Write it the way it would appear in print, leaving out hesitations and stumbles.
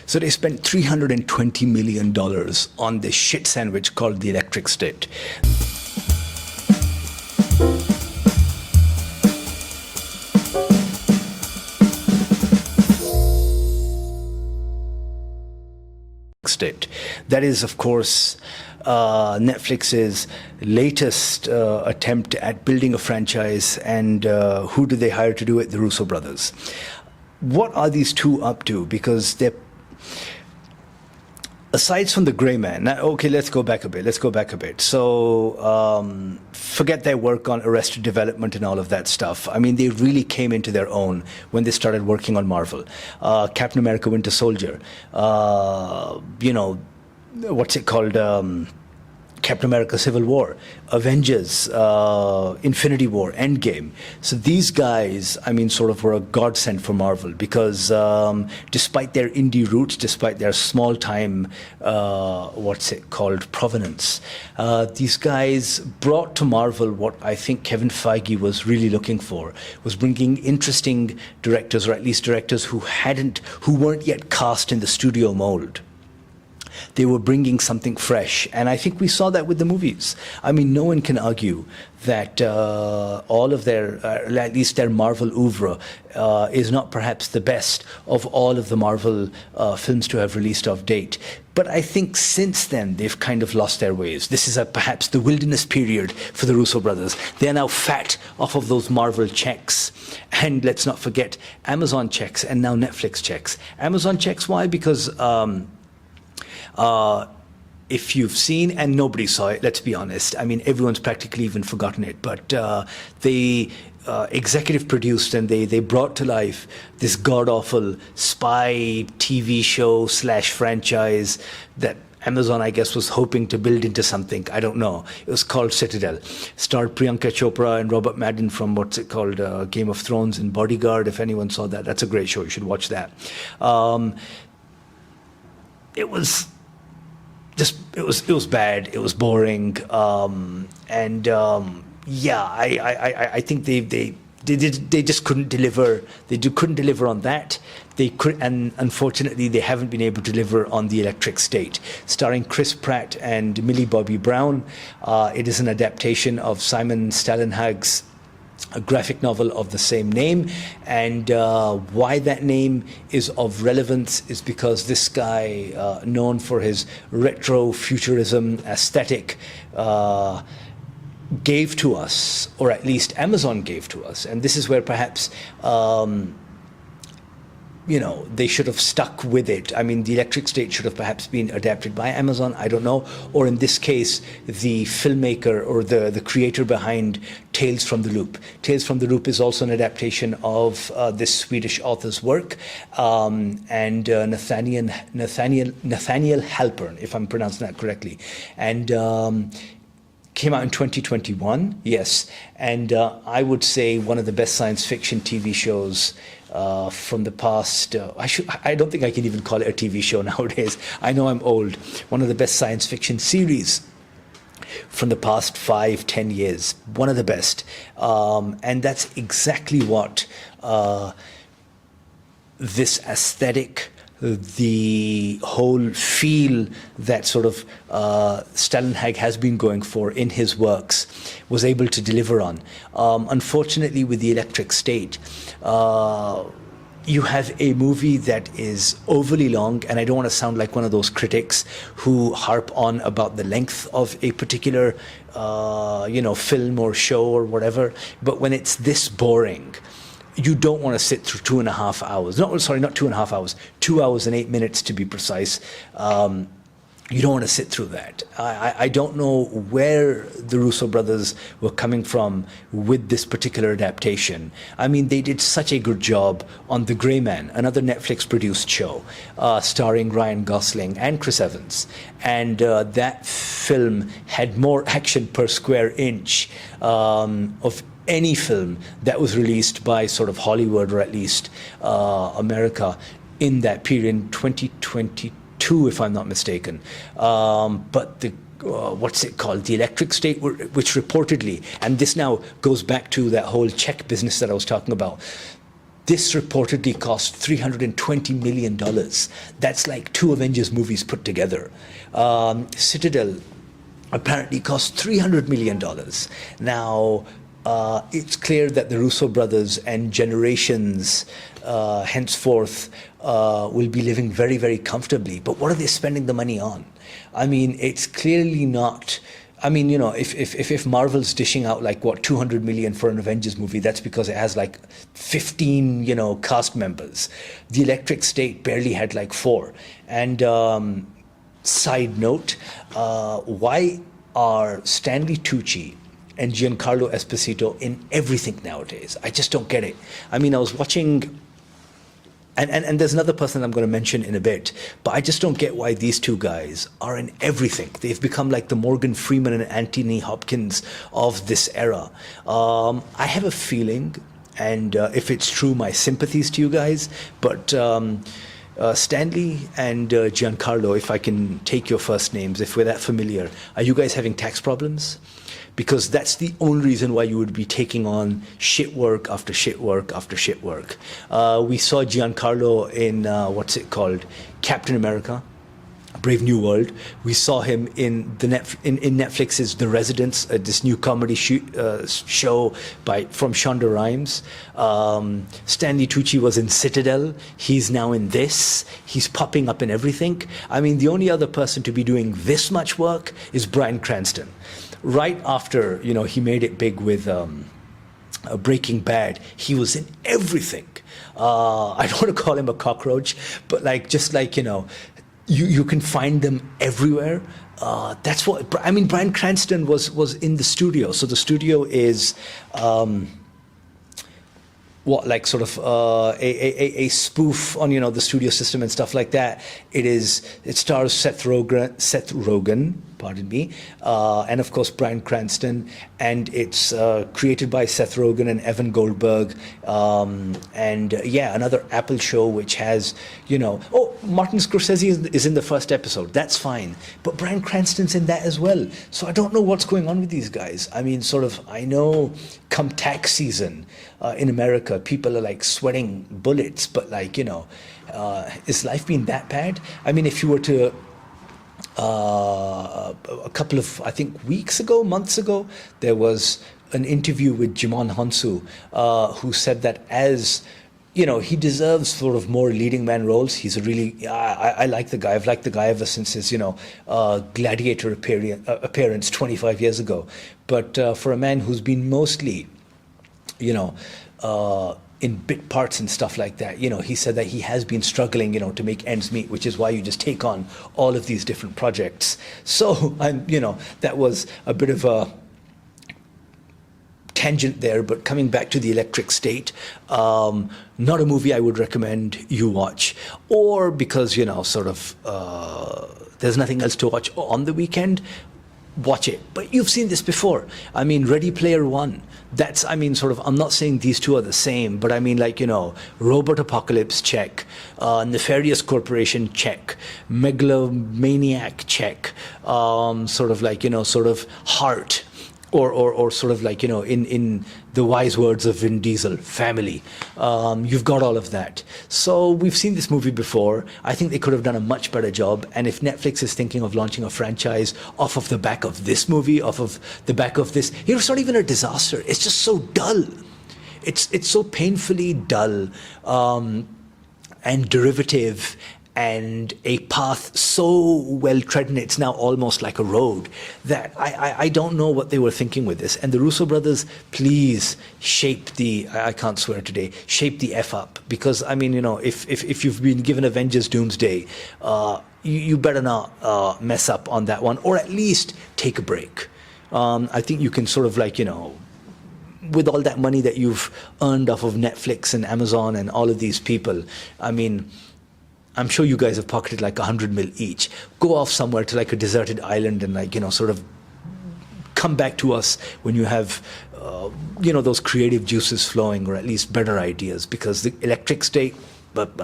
So they spent $320 million on this shit sandwich called the Electric State. That is, of course, Netflix's latest attempt at building a franchise, and who do they hire to do it? The Russo Brothers. What are these two up to? Because they're, aside from the Grey Man, now, okay, let's go back a bit. So forget their work on Arrested Development and all of that stuff. I mean, they really came into their own when they started working on Marvel. Captain America: Winter Soldier, you know, what's it called? Captain America: Civil War, Avengers, Infinity War, Endgame. So these guys, I mean, sort of were a godsend for Marvel because despite their indie roots, despite their small-time, what's it called, provenance, these guys brought to Marvel what I think Kevin Feige was really looking for, was bringing interesting directors, or at least directors who weren't yet cast in the studio mold. They were bringing something fresh, and I think we saw that with the movies. I mean, no one can argue that all of their, at least their Marvel oeuvre, is not perhaps the best of all of the Marvel films to have released of date. But I think since then, they've kind of lost their ways. This is perhaps the wilderness period for the Russo brothers. They're now fat off of those Marvel checks. And let's not forget Amazon checks and now Netflix checks. Amazon checks, why? Because if you've seen, and nobody saw it, let's be honest, I mean, everyone's practically even forgotten it, but they executive produced and they brought to life this god-awful spy TV show / franchise that Amazon, I guess, was hoping to build into something. I don't know. It was called Citadel. Starred Priyanka Chopra and Robert Madden from what's it called, Game of Thrones and Bodyguard. If anyone saw that, that's a great show. You should watch that. It was bad. It was boring, yeah, I think they just couldn't deliver. Couldn't deliver on that. And unfortunately, they haven't been able to deliver on the Electric State, starring Chris Pratt and Millie Bobby Brown. It is an adaptation of Simon Stalenhag's a graphic novel of the same name, and why that name is of relevance is because this guy, known for his retro futurism aesthetic, gave to us, or at least Amazon gave to us, and this is where perhaps you know, they should have stuck with it. I mean, the Electric State should have perhaps been adapted by Amazon, I don't know. Or in this case, the filmmaker or the creator behind Tales from the Loop. Tales from the Loop is also an adaptation of this Swedish author's work. And Nathaniel Halpern, if I'm pronouncing that correctly. And came out in 2021, yes. And I would say one of the best science fiction TV shows from the past. I don't think I can even call it a TV show nowadays. I know I'm old. One of the best science fiction series from the past 5-10 years. One of the best. And that's exactly what this aesthetic, the whole feel that sort of Stalenhag has been going for in his works was able to deliver on. Unfortunately, with the Electric State, you have a movie that is overly long, and I don't want to sound like one of those critics who harp on about the length of a particular you know, film or show or whatever, but when it's this boring, you don't want to sit through 2.5 hours. No, sorry, not 2.5 hours. 2 hours and 8 minutes to be precise. You don't want to sit through that. I don't know where the Russo brothers were coming from with this particular adaptation. I mean, they did such a good job on The Grey Man, another Netflix-produced show, starring Ryan Gosling and Chris Evans. And that film had more action per square inch of any film that was released by sort of Hollywood, or at least America, in that period, in 2022, if I'm not mistaken. But the what's it called? The Electric State, which reportedly, and this now goes back to that whole check business that I was talking about. This reportedly cost $320 million. That's like 2 Avengers movies put together. Citadel apparently cost $300 million. Now, it's clear that the Russo brothers and generations henceforth will be living very, very comfortably. But what are they spending the money on? I mean, it's clearly not... I mean, you know, if Marvel's dishing out like what 200 million for an Avengers movie, that's because it has like 15, you know, cast members. The Electric State barely had like 4. And side note, why are Stanley Tucci and Giancarlo Esposito in everything nowadays? I just don't get it. I mean, I was watching. And there's another person I'm going to mention in a bit, but I just don't get why these 2 guys are in everything. They've become like the Morgan Freeman and Anthony Hopkins of this era. I have a feeling, and if it's true, my sympathies to you guys, but Stanley and Giancarlo, if I can take your first names, if we're that familiar, are you guys having tax problems? Because that's the only reason why you would be taking on shit work after shit work after shit work. We saw Giancarlo in, what's it called? Captain America, Brave New World. We saw him in in Netflix's The Residence, this new comedy show from Shonda Rhimes. Stanley Tucci was in Citadel. He's now in this. He's popping up in everything. I mean, the only other person to be doing this much work is Bryan Cranston. Right after, you know, he made it big with Breaking Bad, he was in everything. I don't want to call him a cockroach, but like, just like, you know, you can find them everywhere. That's what, I mean, Bryan Cranston was in the studio. So the studio is, what, like sort of a spoof on, you know, the studio system and stuff like that. It stars Seth Rogen, pardon me, and of course Bryan Cranston, and it's created by Seth Rogen and Evan Goldberg, and yeah, another Apple show which has, you know, oh, Martin Scorsese is in the first episode. That's fine, but Bryan Cranston's in that as well. So I don't know what's going on with these guys. I mean, sort of, I know come tax season in America, people are like sweating bullets, but like, you know, is life being that bad? I mean, if you were to a couple of, I think, months ago, there was an interview with Jimon Honsu, who said that, as you know, he deserves sort of more leading man roles. He's a really, I like the guy. I've liked the guy ever since his, you know, Gladiator appearance 25 years ago. But for a man who's been mostly, you know, in bit parts and stuff like that, you know, he said that he has been struggling, you know, to make ends meet, which is why you just take on all of these different projects. So, you know, that was a bit of a tangent there, but coming back to The Electric State, not a movie I would recommend you watch, or because, you know, sort of, there's nothing else to watch on the weekend, watch it. But you've seen this before. I mean, Ready Player One. That's, I mean, sort of, I'm not saying these 2 are the same, but I mean, like, you know, Robot Apocalypse, check. Nefarious Corporation, check. Megalomaniac, check. Sort of like, you know, sort of Heart. Or sort of like, you know, in the wise words of Vin Diesel, family. You've got all of that. So we've seen this movie before. I think they could have done a much better job. And if Netflix is thinking of launching a franchise off of the back of this movie, off of the back of this, you know, it's not even a disaster. It's just so dull. It's so painfully dull, and derivative, and a path so well trodden, it's now almost like a road, that I don't know what they were thinking with this. And the Russo brothers, please shape the, I can't swear today, shape the F up. Because, I mean, you know, if you've been given Avengers Doomsday, you better not mess up on that one, or at least take a break. I think you can sort of like, you know, with all that money that you've earned off of Netflix and Amazon and all of these people, I mean, I'm sure you guys have pocketed like 100 mil each. Go off somewhere to like a deserted island and like, you know, sort of come back to us when you have, you know, those creative juices flowing, or at least better ideas, because the Electric State, but